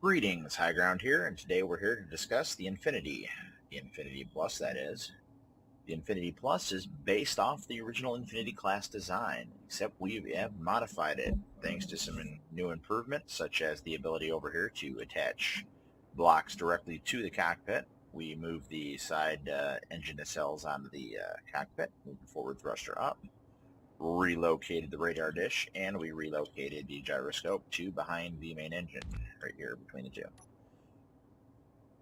Greetings, High Ground here, and today we're here to discuss the Infinity Plus, that is. The Infinity Plus is based off the original Infinity class design, except we have modified it thanks to some new improvements, such as the ability over here to attach blocks directly to the cockpit. We moved the side engine nacelles onto the cockpit, moved the forward thruster up, relocated the radar dish, and we relocated the gyroscope to behind the main engine, right here between the two.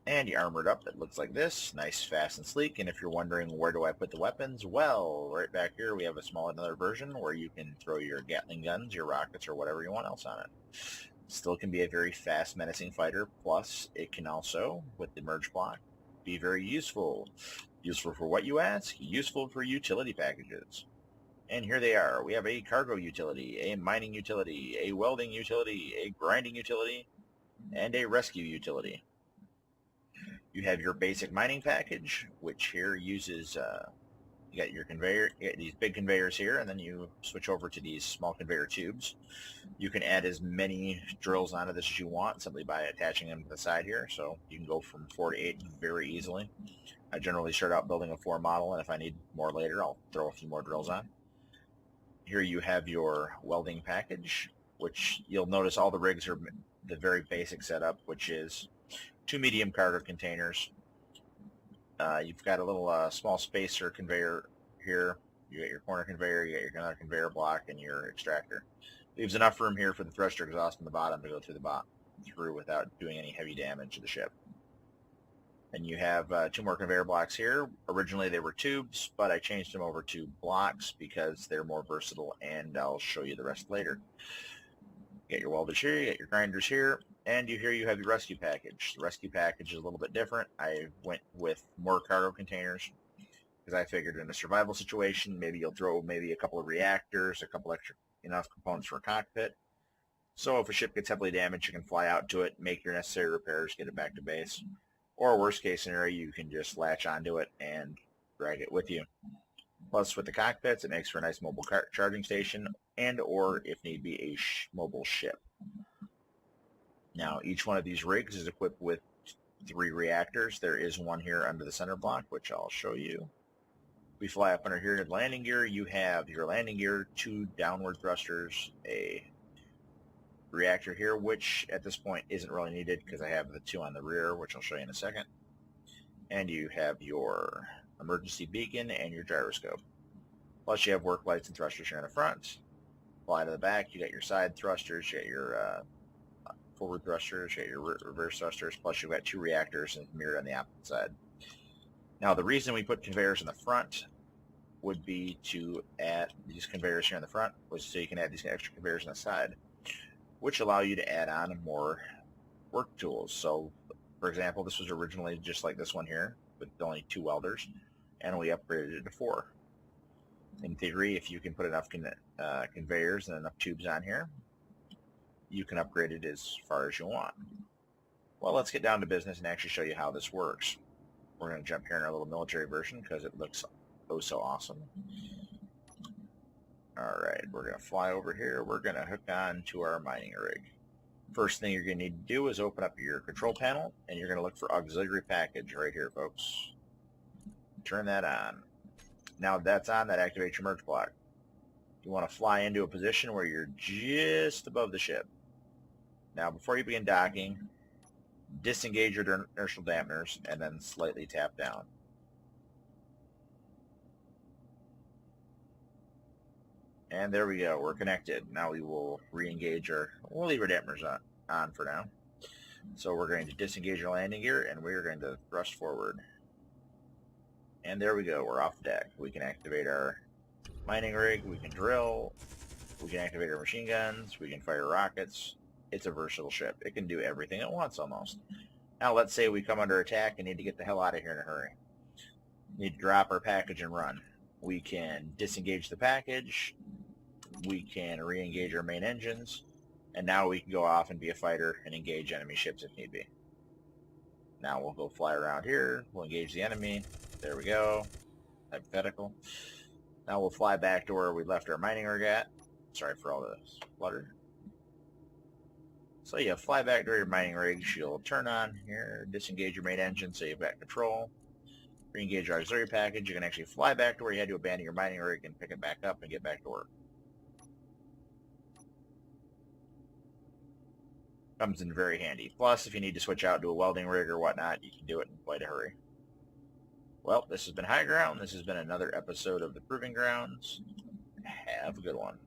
And you armored up, it looks like this, nice, fast, and sleek. And if you're wondering where do I put the weapons, well, right back here we have another version where you can throw your Gatling guns, your rockets, or whatever you want else on it. Still can be a very fast, menacing fighter, plus it can also, with the merge block, be very useful. Useful for what, you ask? Useful for utility packages. And here they are. We have a cargo utility, a mining utility, a welding utility, a grinding utility, and a rescue utility. You have your basic mining package, which here uses, you got your conveyor, you got these big conveyors here, and then you switch over to these small conveyor tubes. You can add as many drills onto this as you want simply by attaching them to the side here, so you can go from 4 to 8 very easily. I generally start out building a 4 model, and if I need more later, I'll throw a few more drills on. Here you have your welding package, which you'll notice all the rigs are the very basic setup, which is 2 medium cargo containers. You've got a little small spacer conveyor here. You got your corner conveyor, you got your another conveyor block, and your extractor. Leaves enough room here for the thruster exhaust on the bottom to go through without doing any heavy damage to the ship. And you have 2 more conveyor blocks here. Originally they were tubes, but I changed them over to blocks because they're more versatile, and I'll show you the rest later. You got your welders here, you got your grinders here, and here you have your rescue package. The rescue package is a little bit different. I went with more cargo containers because I figured in a survival situation, maybe you'll throw a couple of reactors, a couple extra enough components for a cockpit. So if a ship gets heavily damaged, you can fly out to it, make your necessary repairs, get it back to base. Or worst case scenario, you can just latch onto it and drag it with you. Plus, with the cockpits, it makes for a nice mobile charging station or, if need be, a mobile ship. Now, each one of these rigs is equipped with 3 reactors. There is one here under the center block, which I'll show you. We fly up under here to the landing gear. You have your landing gear, 2 downward thrusters, a reactor here, which at this point isn't really needed because I have the 2 on the rear, which I'll show you in a second. And you have your emergency beacon and your gyroscope. Plus you have work lights and thrusters here in the front. Fly to the back, you got your side thrusters, you got your forward thrusters, you got your reverse thrusters, plus you've got 2 reactors and mirror on the opposite side. Now the reason we put conveyors in the front would be to add these conveyors here in the front, was so you can add these extra conveyors on the side, which allow you to add on more work tools. So, for example, this was originally just like this one here, with only 2 welders, and we upgraded it to 4. In theory, if you can put enough conveyors and enough tubes on here, you can upgrade it as far as you want. Well, let's get down to business and actually show you how this works. We're going to jump here in our little military version because it looks oh so awesome. Alright, we're going to fly over here. We're going to hook on to our mining rig. First thing you're going to need to do is open up your control panel, and you're going to look for auxiliary package right here, folks. Turn that on. Now that's on, that activates your merge block. You want to fly into a position where you're just above the ship. Now before you begin docking, disengage your inertial dampeners and then slightly tap down. And there we go, we're connected. Now we will re-engage we'll leave our dampeners on for now. So we're going to disengage our landing gear and we're going to thrust forward. And there we go, we're off deck. We can activate our mining rig, we can drill, we can activate our machine guns, we can fire rockets. It's a versatile ship. It can do everything at once almost. Now let's say we come under attack and need to get the hell out of here in a hurry. Need to drop our package and run. We can disengage the package, we can re-engage our main engines, and now we can go off and be a fighter and engage enemy ships if need be. Now we'll go fly around here, we'll engage the enemy, there we go, hypothetical. Now we'll fly back to where we left our mining rig at. Sorry for all the flutter. So you fly back to your mining rigs, you'll turn on here, disengage your main engine so you've got control. Re-engage your auxiliary package, you can actually fly back to where you had to abandon your mining rig and pick it back up and get back to work. Comes in very handy. Plus, if you need to switch out to a welding rig or whatnot, you can do it in quite a hurry. Well, this has been High Ground. This has been another episode of the Proving Grounds. Have a good one.